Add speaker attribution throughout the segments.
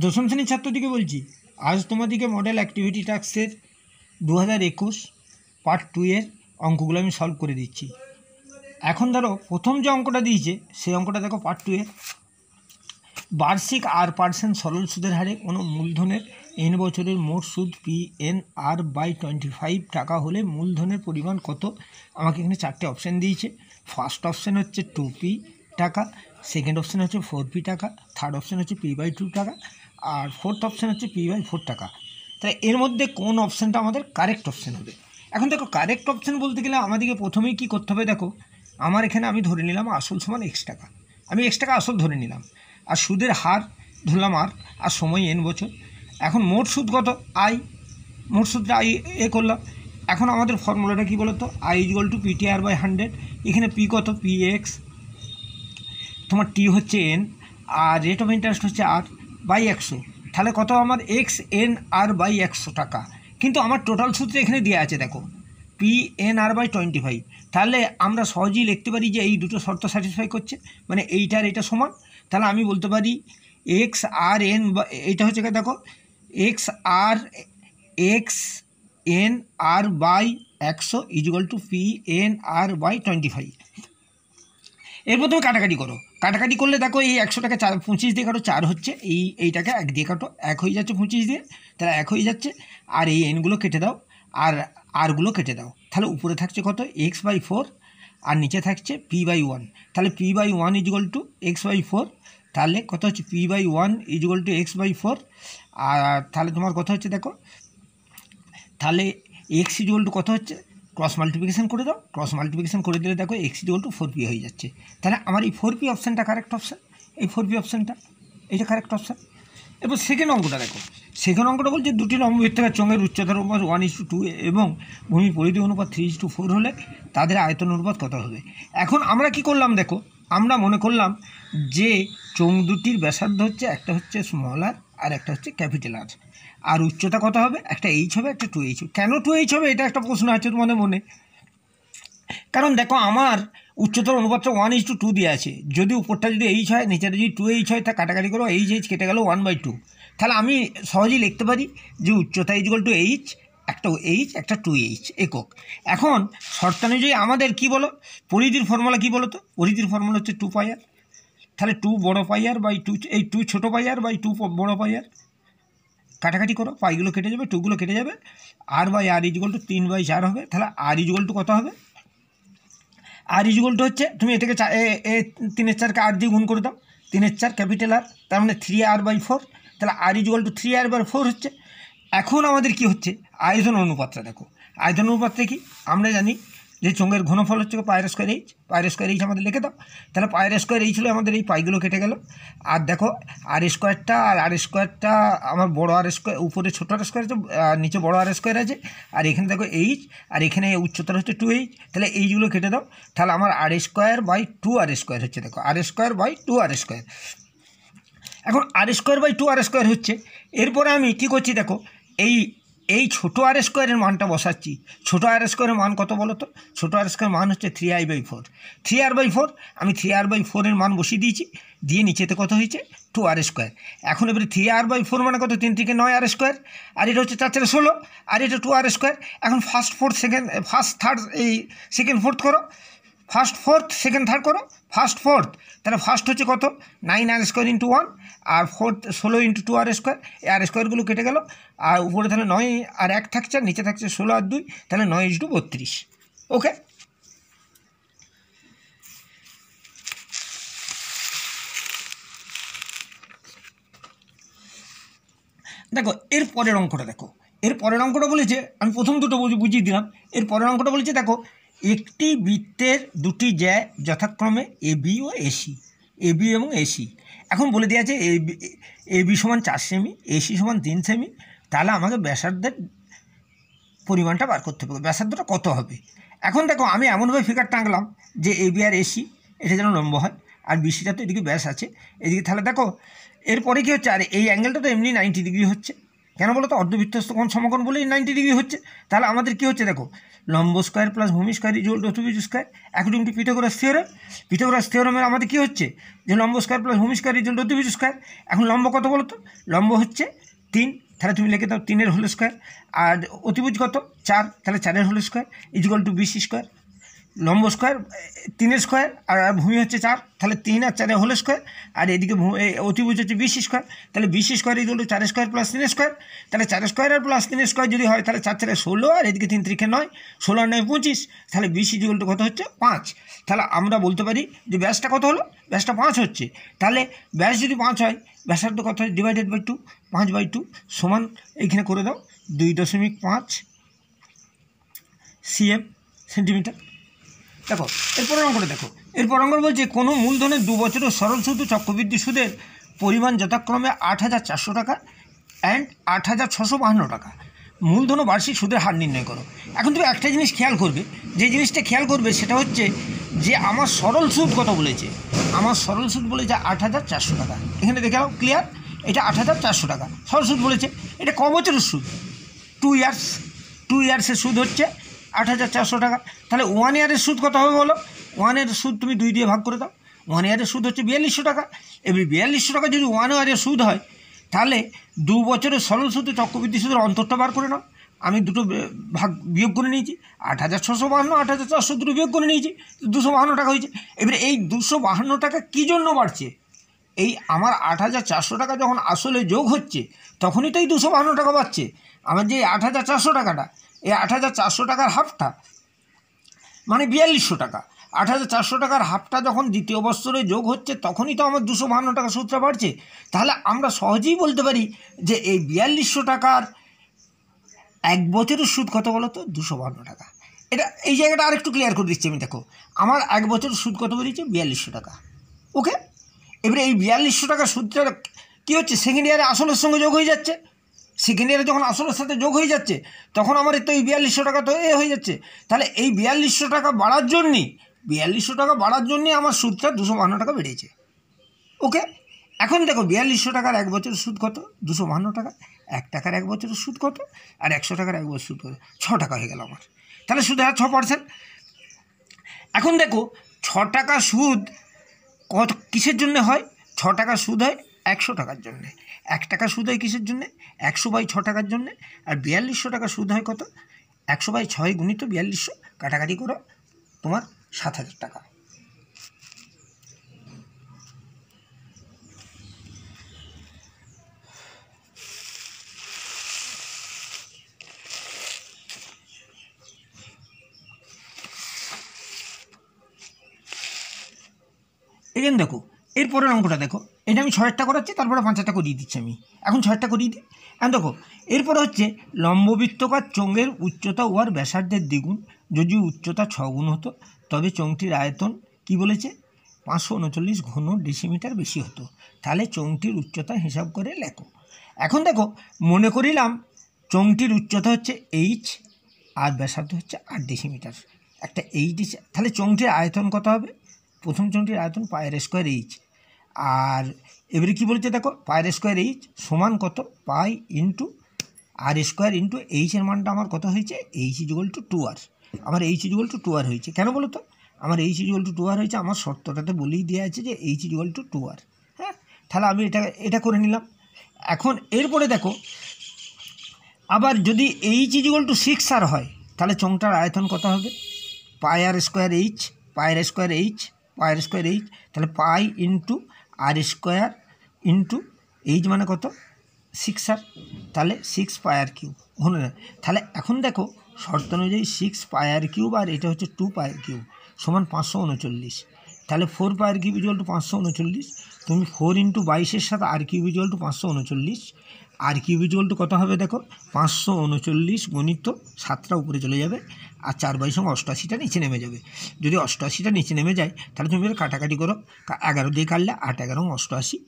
Speaker 1: দশম শ্রেণীর ছাত্রটিকে বলছি, আজ তোমাদিকে মডেল অ্যাক্টিভিটি টাস্কের 2021 পার্ট 2 এর অঙ্কগুলো আমি সলভ করে দিচ্ছি। এখন ধরো প্রথম যে অঙ্কটা দিয়েছে সেই অঙ্কটা দেখো পার্ট 2 এর। বার্ষিক R% সরল সুদের হারে কোনো মূলধনের n বছরের মোট সুদ PNR/25 টাকা হলে মূলধনের পরিমাণ কত? আমাকে এখানে চারটে অপশান দিয়েছে। ফার্স্ট অপশান হচ্ছে 2P টাকা, সেকেন্ড অপশান হচ্ছে 4P টাকা, থার্ড অপশান হচ্ছে P/2 টাকা, আর ফোর্থ অপশান হচ্ছে P/4 টাকা। তাই এর মধ্যে কোন অপশানটা আমাদের কারেক্ট অপশান হবে? এখন দেখো কারেক্ট অপশান বলতে গেলে আমাদেরকে প্রথমেই কী করতে হবে, দেখো আমার এখানে আমি ধরে নিলাম আসল সমান x টাকা, আমি x টাকা আসল ধরে নিলাম, আর সুদের হার ধরলাম আর সময় n বছর। এখন মোট সুদ কত? I, মোট সুদটা I করলাম। এখন আমাদের ফর্মুলাটা কী বলো তো? I = PTR/100। এখানে P কত? Px, তোমার T হচ্ছে n, আর রেট অফ ইন্টারেস্ট হচ্ছে R/100। তাহলে কত আমার XNR/100 টাকা। কিন্তু আমার টোটাল সুদটা এখানে দেওয়া আছে, দেখো PNR/25। তাহলে আমরা সহজেই লিখতে পারি যে এই দুটো শর্ত স্যাটিসফাই করছে, মানে এইটার এটা সমান। তাহলে আমি বলতে পারি XRN, এইটা হচ্ছে দেখো XNR/100 = PNR/25। এরপর তুমি কাটাকাটি করো, কাটাকাটি করলে দেখো এই 100 টাকা 25 দিয়ে কাটো 4 হচ্ছে, এইটাকে 1 দিয়ে কাটো 1 হয়ে যাচ্ছে 25 দিয়ে, তাহলে 1 হয়ে যাচ্ছে। আর এই এনগুলো কেটে দাও আর আরগুলো কেটে দাও, তাহলে উপরে থাকছে কত? x/4, আর নিচে থাকছে p/1। তাহলে p/1 = x/4, তাহলে কত হচ্ছে p/1 = x/4। আর তাহলে তোমার কত হচ্ছে দেখো, তাহলে x = কত হচ্ছে? ক্রস মাল্টিপ্লিকেশান করে দাও, ক্রস মাল্টিপ্লিকেশান করে দিলে দেখো x = 4p হয়ে যাচ্ছে। তাহলে আমার এই 4p অপশানটা কারেক্ট অপশান, এই 4p অপশানটা এইটা কারেক্ট অপশান। এবার সেকেন্ড অঙ্কটা দেখো, সেকেন্ড অঙ্কটা বলছে দুটি লম্ববৃত্তাকার চোঙের উচ্চতার অনুপাত 1:2 এবং ভূমি পরিধি অনুপাত 3:4 হলে তাদের আয়তন অনুপাত কত হবে? এখন আমরা কি করলাম দেখো, আমরা মনে করলাম যে চোঙ দুটির ব্যাসার্ধ হচ্ছে, একটা হচ্ছে স্মল আর, আর একটা হচ্ছে ক্যাপিটাল আর, আর উচ্চতা কত হবে? একটা h হবে, একটা 2h হবে। কেন 2h হবে? এটা একটা প্রশ্ন আছে তোমাদের মনে। কারণ দেখো আমার উচ্চতার অনুপাতটা 1:2 দিয়ে আছে, যদি উপরটা যদি h হয়, নিচেটা যদি 2h হয়, তা কাটাকাটি করো, h কেটে গেল 1/2। তাহলে আমি সহজেই লিখতে পারি যে উচ্চতা = h, একটা h একটা 2h একক। এখন শর্তানুযায়ী আমাদের কি বলো, পরিধির ফর্মুলা কি বলো তো? পরিধির ফর্মুলা হচ্ছে 2πr। তাহলে 2 বড় πr/2, এই 2 ছোটো πr/2 বড় πr। কাটাকাটি করো, পাইগুলো কেটে যাবে, 2গুলো কেটে যাবে, r/r = 3/4 হবে। তাহলে r = কত হবে? r = হচ্ছে, তুমি এটাকে 3/4কে r দিয়ে গুণ করে দাও, 3/4 ক্যাপিটাল আর, তার মানে 3r/4। তাহলে r = 3r/4 হচ্ছে। এখন আমাদের কি হচ্ছে? আয়তন অনুপাতটা দেখো, আয়তন অনুপাতটা কি? আমরা জানি যে চোঙের ঘনফল হচ্ছে πr²h, πr² আমাদের লিখে দাও। তাহলে πr² হলে আমাদের এই পাইগুলো কেটে গেল, আর দেখো r² আর r² আমার বড় r², উপরে ছোটো r² আছে আর নিচে বড় r² আছে, আর এখানে দেখো h, আর এখানে উচ্চতার হচ্ছে 2h। তাহলে এইগুলো কেটে দাও, তাহলে আমার r²/2r² হচ্ছে, দেখো r²/2r²। এখন r²/2r² হচ্ছে। এরপরে আমি কী করছি দেখো, এই ছোটো r² মানটা বসাচ্ছি। ছোটো r² মান কত বলো তো? ছোটো r² মান হচ্ছে 3r/4। 3r/4, আমি 3r/4 মান বসিয়ে দিয়েছি, দিয়ে নিচেতে কত হয়েছে? 2r²। এখন এবারে 3r/4 মানে কত? 3 থেকে 9r², আর এটা হচ্ছে 4 4 16, আর এটা 2r²। এখন first fourth second, first third, এই সেকেন্ড ফোর্থ করো, ফার্স্ট ফোর্থ সেকেন্ড থার্ড করো, ফার্স্ট ফোর্থ। তাহলে ফার্স্ট হচ্ছে কত? 9r² × 1, আর ফোর্থ 16 × 2r²। এই r²গুলো কেটে গেল, আর উপরে তাহলে 9 আর 1 থাকছে, আর নিচে থাকছে 16 আর 2, তাহলে 9:32। ওকে, দেখো এর পরের অঙ্কটা দেখো, এর পরের অঙ্কটা বলেছে, আমি প্রথম দুটো বুঝিয়ে দিলাম। এর পরের অঙ্কটা বলেছে দেখো, একটি বৃত্তের দুটি জ্যা যথাক্রমে AB ও AC, AB এবং AC। এখন বলে দেওয়া আছে AB = 4 সেমি, AC = 3 সেমি। তাহলে আমাকে ব্যাসার্ধের পরিমাণটা বার করতে হবে, ব্যাসার্ধটা কত হবে। এখন দেখো আমি এমনভাবে ফিগারটা আঁকলাম যে AB আর AC এটা যেন লম্ব হয়, আর BCটা তো এদিকে ব্যাস আছে এদিকে। তাহলে দেখো এরপরে কী হচ্ছে, আর এই অ্যাঙ্গেলটা তো এমনি 90 ডিগ্রি হচ্ছে, কেন বলো তো? অর্ধবৃত্তস্থ কোণ সমকোণ বলেই 90 ডিগ্রি হচ্ছে। তাহলে আমাদের কী হচ্ছে দেখো, লম্ব স্কোয়ার প্লাস ভূমি স্কোয়ার ইকুয়াল টু অতিভুজ square according to Pythagoras theorem. Pythagoras থিওরেমের আমাদের কী হচ্ছে যে লম্ব স্কোয়ার প্লাস ভূমি স্কোয়ার ইকুয়াল টু অতিভুজ স্কোয়ার। এখন লম্ব কত বলো তো? লম্ব হচ্ছে 3, তাহলে তুমি লিখে দাও 3 হোল স্কোয়ার। আর অতিভুজ কত? 4, তাহলে 4 whole square equal to 20 square. লম্ব স্কোয়ার 3 স্কোয়ার আর ভূমি হচ্ছে 4, তাহলে 3 আর 4 হোল স্কোয়ার। আর এদিকে অতিভুজ হচ্ছে 20 স্কোয়ার, তাহলে 20 square equal two 4 square plus 3 square. তাহলে 4 স্কোয়ার আর প্লাস 3 স্কোয়ার যদি হয় তাহলে 4 4 16, আর এদিকে 3 3 9, 16 আর 9 25, তাহলে 20 ইকুয়াল টু কত হচ্ছে? 5। তাহলে আমরা বলতে পারি যে ব্যাসটা কত হলো? ব্যাসটা 5 হচ্ছে। তাহলে ব্যাস যদি 5 হয়, ব্যাসার্ধ কত হয়? ডিভাইডেড বাই 2, 5/2 সমান এইখানে করে দাও 2.5 cm সেন্টিমিটার। দেখো এরপর অঙ্কটা দেখো, এরপর অঙ্ক বলছে কোনো মূলধনের 2 বছরের সরল সুদ ও চক্রবৃদ্ধি সুদের পরিমাণ যথাক্রমে 8,400 টাকা অ্যান্ড 8,652 টাকা। মূলধন ও বার্ষিক সুদের হার নির্ণয় করো। এখন তুমি একটা জিনিস খেয়াল করবে, যে জিনিসটা খেয়াল করবে সেটা হচ্ছে যে আমার সরল সুদ কত বলেছে। আমার সরল সুদ বলেছে 8,400 টাকা। এখানে দেখে নাও ক্লিয়ার, এটা 8,400 টাকা সরল সুদ বলেছে। এটা ক বছরের সুদ? 2 ইয়ার্স। 2 ইয়ার্সের সুদ হচ্ছে 8,400 টাকা। তাহলে 1 ইয়ারের সুদ কত হবে বলো? 1 ইয়ারের সুদ তুমি 2 দিয়ে ভাগ করে দাও। 1 ইয়ারের সুদ হচ্ছে 4200 টাকা। এবার 4200 টাকা যদি 1 ইয়ারের সুদ হয়, তাহলে 2 বছরের সরল সুদ চক্রবৃদ্ধি সুদের অন্তরটা বার করে নাও। আমি দুটো ভাগ বিয়োগ করে নিয়েছি, 8,652, 8,400 দুটো বিয়োগ করে নিয়েছি, 252 টাকা হয়েছে। এবারে এই 252 টাকা কী জন্য বাড়ছে? এই আমার 8,400 টাকা যখন আসলে যোগ হচ্ছে তখনই তো এই 252 টাকা বাড়ছে। আমার যে 8,400 টাকাটা, এই 8,400 টাকার হাফটা মানে 4200 টাকা। 8,400 টাকার হাফটা যখন দ্বিতীয় বৎসরে যোগ হচ্ছে তখনই তো আমার 252 টাকা সুদটা বাড়ছে। তাহলে আমরা সহজেই বলতে পারি যে এই 4200 টাকার 1 বছরের সুদ কত বলো তো? 252 টাকা। এটা এই জায়গাটা আরেকটু ক্লিয়ার করে দিচ্ছি আমি। দেখো আমার 1 বছরের সুদ কত বেরিয়েছে? 4200 টাকা। ওকে, এবারে এই 4200 টাকা সুদটা কী হচ্ছে? সেকেন্ড ইয়ারে আসলের সঙ্গে যোগ হয়ে যাচ্ছে। সেকেন্ড ইয়ারে যখন আসলের সাথে যোগ হয়ে যাচ্ছে তখন আমার তো এই 4200 টাকা তো হয়ে যাচ্ছে। তাহলে এই 4200 টাকা বাড়ার জন্যই, 4200 টাকা বাড়ার জন্যই আমার সুদটা 252 টাকা বেড়েছে। ওকে, এখন দেখো 4200 টাকার 1 বছরের সুদ কত? 252 টাকা। 1 টাকার 1 বছরের সুদ কত? আর 100 টাকার 1 বছর সুদ কত? 6 টাকা হয়ে গেল আমার। তাহলে সুদের হার 6%। এখন দেখো 6 টাকা সুদ কত কিসের জন্য হয়? 6 টাকা সুদ হয় 100 টাকার জন্যে। 1 টাকা সুদ হয় কিসের জন্যে? 100/6 টাকার জন্যে। আর 4200 টাকা সুদ হয় কত? 100/6 গুণিত 4200, কাটাকাটি করো, তোমার 7,000 টাকা। এখানে দেখো এরপরের অঙ্কটা দেখো, এটা আমি 6টা করাচ্ছি, তারপরে 5টা করিয়ে দিচ্ছি আমি। এখন 6টা করিয়ে দিই। এখন দেখো এরপরে হচ্ছে লম্ববৃত্তকার চোঙের উচ্চতা উহার ব্যাসার্ধের দ্বিগুণ। যদি উচ্চতা 6 গুণ হতো তবে চোঙটির আয়তন কি বলেছে? 539 ঘন ডেসিমিটার বেশি হতো। তাহলে চোঙটির উচ্চতা হিসাব করে লেখো। এখন দেখো মনে করিলাম চোঙটির উচ্চতা হচ্ছে h আর ব্যাসার্ধ হচ্ছে 8 ডেসিমিটার। একটা h, তাহলে চোঙটির আয়তন কত হবে? প্রথম চোঙটির আয়তন পায়ের স্কোয়ার এইচ। আর এবারে কী বলেছে দেখো, পায়ের স্কোয়ার এইচ সমান কত? পাই ইন্টু আর স্কোয়ার ইন্টু এইচের মানটা আমার কত হয়েছে? H equal to 2r। আমার এইচ ইকুয়াল টু 2r হয়েছে। কেন বলো তো? আমার এইচ ইকুয়াল টু 2r হয়েছে, আমার শর্তটাতে বলেই দেওয়া আছে যে এইচ ইকুয়াল টু 2r। হ্যাঁ, তাহলে আমি এটা করে নিলাম। এখন এরপরে দেখো আবার যদি এইচ ইকুয়াল টু 6r হয় তাহলে চোঙটার আয়তন কত হবে? পায়ের স্কোয়ার এইচ, পায়ের স্কোয়ার এইচ, পায়ের স্কোয়ার এইচ, তাহলে পাই ইন্টু আর স্কোয়ার ইন্টু এইচ মানে কত? 6r, তাহলে 6 পায়ার কিউব হলো না। তাহলে এখন দেখো শর্ত অনুযায়ী 6 পায়ার কিউব আর এটা হচ্ছে 2 পায়ার কিউব সমান 539। তাহলে 4 পায়ার কিউব ইকুয়াল টু 539। তুমি 4 ইন্টু 22-এর সাথে r cube equal to 539। R cube equal to কত হবে দেখো? 539 গণিত 7টা উপরে চলে যাবে, আর 4/, 88টা নিচে নেমে যাবে। যদি 88টা নিচে নেমে যায় তাহলে তুমি কাটাকাটি করো, 11 দিয়ে কাটলে 8 11 88,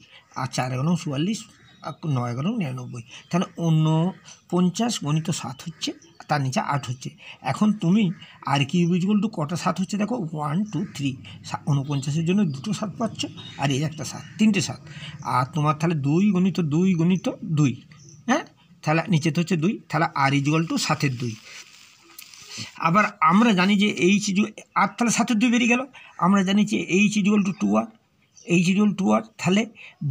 Speaker 1: আর 4 11 44, 9 11 99। তাহলে 49 গণিত 7 হচ্ছে, তার নিচে 8 হচ্ছে। এখন তুমি আর কিউব ইকুয়াল টু কটা 7 হচ্ছে দেখো? 1 2 3, 49-এর জন্য 2টো 7 পাচ্ছ, আর এই একটা 7, 3টে 7। আর তোমার তাহলে 2 গণিত 2 গণিত 2, হ্যাঁ তাহলে নিচেতে হচ্ছে 2, তাহলে আর ইজুয়াল টু 7/2। আবার আমরা জানি যে এইচ আর, তাহলে 7/2 বেরিয়ে গেল। আমরা জানি যে H equal two 2r, H equal 2r, তাহলে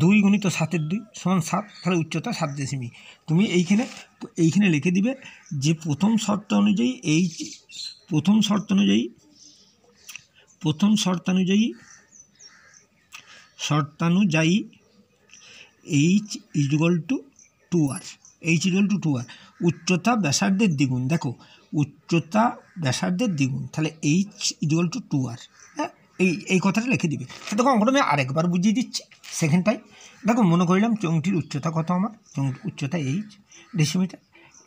Speaker 1: 2 গুণিত 7/2 সমান 7, তাহলে উচ্চতা 7 দশমিক। তুমি এইখানে লিখে দিবে যে প্রথম শর্ত অনুযায়ী এইচ ইজুয়াল টু 2r, উচ্চতা ব্যাসার্ধের দ্বিগুণ। দেখো উচ্চতা ব্যাসার্ধের দ্বিগুণ, তাহলে এইচ ইজুয়াল টু 2r। হ্যাঁ, এই কথাটা লিখে দিবে। দেখো অঙ্কটা আমি আরেকবার বুঝিয়ে দিচ্ছি সেকেন্ড টাইম। দেখো মনে করলাম চোঙটির উচ্চতা কত, আমার উচ্চতা এইচ ডেসিমিটার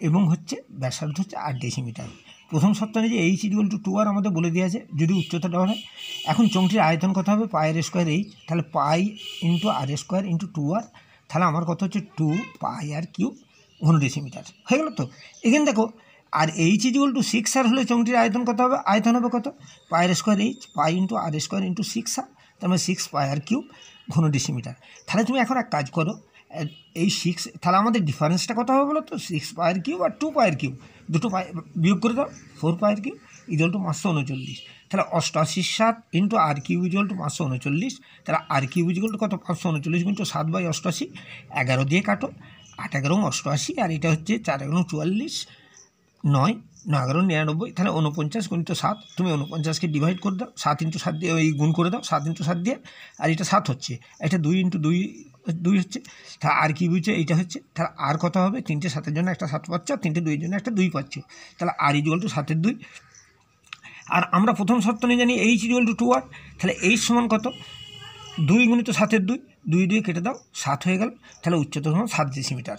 Speaker 1: এবং হচ্ছে ব্যাসার্ধ হচ্ছে 8 ডেসিমিটার। প্রথম শর্ত অনুযায়ী এইচ ইজুয়াল টু 2r আমাদের বলে দেওয়া আছে যদি উচ্চতাটা হয়। এখন চোঙটির আয়তন কত হবে, পায়ের স্কোয়ার এইচ, তাহলে পাই ইন্টু আর স্কোয়ার ইন্টু 2r, তাহলে আমার কত হচ্ছে 2 পাই আর কিউব ঘন ডেসিমিটার। হয়ে গেল তো। এখানে দেখো আর এইচ ইজুয়াল টু 6r হলে চোঙটির আয়তন কত হবে, আয়তন হবে কত, পায়ের স্কোয়ার এইচ, পাই ইন্টু আর স্কোয়ার ইন্টু 6r, তার মানে 6 পাই আর কিউব ঘন ডেসিমিটার। তাহলে তুমি এখন এক কাজ করো, এই 6, তাহলে আমাদের ডিফারেন্সটা কত হবে বলো তো, 6 পায়ের কিউব আর 2 পায়ের কিউব, দুটো পাই বিয়োগ করে দাও, 4 পায়ের কিউব ইজুয়াল টু 539। তাহলে 88/7 into r cube equal to 539, তাহলে আর কিউব ইজুয়াল টু কত, 539 ইন্টু 7/88, 11 দিয়ে কাটো, 8 11 88, আর এটা হচ্ছে 4 11 44, 9 9 11 99, তাহলে 49 গুণিত 7, তুমি 49কে ডিভাইড করে দাও, 7 ইন্টু 7 দিয়ে ওই গুণ করে দাও, 7 ইন্টু 7 দিয়ে, আর এটা 7 হচ্ছে, এটা 2 ইন্টু 2 হচ্ছে, তাহলে আর কি বুঝছে এইটা হচ্ছে, তাহলে আর কত হবে, 3টে 7-এর জন্য একটা 7 পাচ্ছ, 3টে 2-এর জন্য একটা 2 পাচ্ছ, তাহলে আর ইজুয়াল টু 7/2। আর আমরা প্রথম শর্ত নিয়ে জানি এইচ ইজুয়াল টু 2r, তাহলে এইচ সমান কত, 2 গুণিত 7/2, 2 2 কেটে দাও, 7 হয়ে গেল, তাহলে উচ্চতা সমান 7 ডেসিমিটার।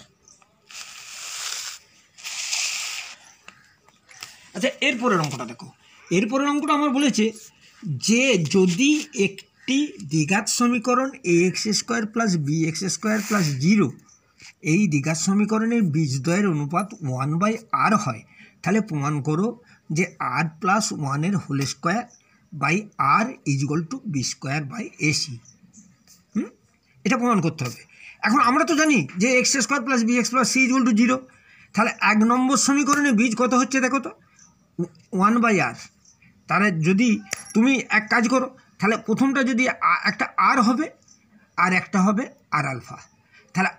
Speaker 1: আচ্ছা, এরপরের অঙ্কটা দেখো। এরপরের অঙ্কটা আমার বলেছে যে যদি একটি দ্বিঘাত সমীকরণ ax² প্লাস bx² প্লাস 0 এই দ্বিঘাত সমীকরণের বীজদ্বয়ের অনুপাত 1/r হয়, তাহলে প্রমাণ করো যে r plus 1 whole square by r equal to b²/ac। এটা প্রমাণ করতে হবে। এখন আমরা তো জানি যে x² plus bx plus c equal two 0, তাহলে 1 নম্বর সমীকরণে বীজ কত হচ্ছে দেখো তো, 1/r। তাহলে যদি তুমি এক কাজ করো, তাহলে প্রথমটা যদি একটা আর হবে আর একটা হবে আর আলফা, তাহলে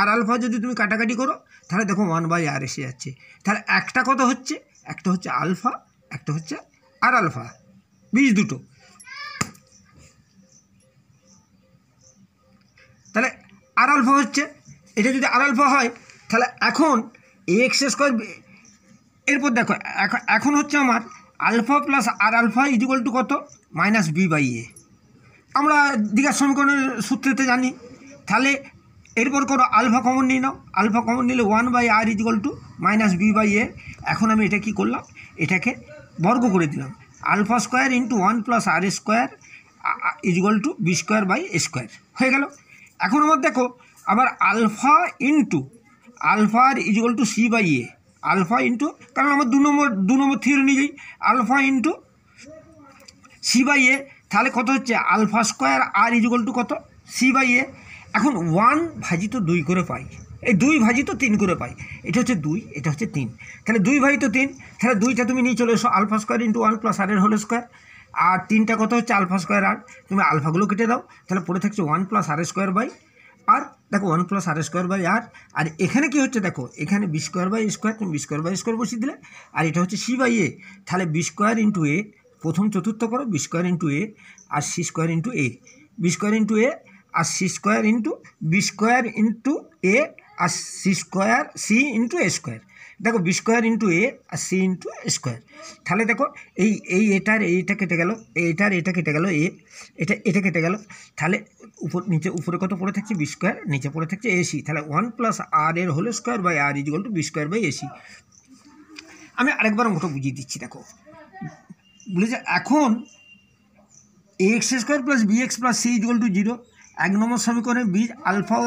Speaker 1: আর আলফা যদি তুমি কাটাকাটি করো, তাহলে দেখো 1/r এসে যাচ্ছে। তাহলে একটা কত হচ্ছে, একটা হচ্ছে আলফা, একটা হচ্ছে আর আলফা, বীজ দুটো। তাহলে আর আলফা হচ্ছে, এটা যদি আর আলফা হয়, তাহলে এখন ax², এরপর দেখো এখন হচ্ছে আমার alpha plus r alpha equal to কত, -b/a। আমরা দ্বিঘাত সমীকরণের সূত্রেতে জানি। তাহলে এরপর করো আলফা কমন নিয়ে নাও, আলফা কমন নিলে 1/r ইজুয়াল টু -b/a। এখন আমি এটা কি করলাম, এটাকে বর্গ করে দিলাম, alpha square into 1 plus r square equal to b²/a² হয়ে গেল। এখন আমার দেখো আবার আলফা ইন্টু আলফার equal to c/a, alpha into, কারণ আমার 2 নম্বর থিওরি নিয়ে যাই, আলফা ইন্টু c/a, তাহলে কত হচ্ছে alpha square r equal to কত, c/a। এখন 1/2 করে পাই, এই 2/3 করে পাই, এটা হচ্ছে 2, এটা হচ্ছে 3, তাহলে 2/3, তাহলে 2টা তুমি নিয়ে চলে এসো, alpha square into 1 plus r এর হোল স্কোয়ার, আর 3টা কত হচ্ছে আলফা স্কোয়ার আর, তুমি আলফাগুলো কেটে দাও, তাহলে পড়ে থাকছে 1 প্লাস আর স্কোয়ার বাই আর, দেখো 1 প্লাস আর স্কোয়ার বাই আর, আর এখানে কি হচ্ছে দেখো, এখানে b²/a², তুমি b²/a² বসিয়ে দিলে, আর এটা হচ্ছে c/a, তাহলে b² ইন্টু a, প্রথম চতুর্থ করো b² ইন্টু a আর c² into a, b² into a আর c² into b² into a আর c ইন্টু a², দেখো b² ইন্টু a আর c ইন্টু a², তাহলে দেখো এইটা কেটে গেল, এটা কেটে গেল, এটা কেটে গেল, তাহলে উপরে কত পড়ে থাকছে b², নিচে পড়ে থাকছে ac, তাহলে 1 প্লাস আর এর whole square by r equal to b²/ac। আমি আরেকবার অঙ্কটা বুঝিয়ে দিচ্ছি, দেখো বলেছে এখন ax² plus bx plus c equal two 0, 1 নম্বর সমীকরণের বীজ আলফা ও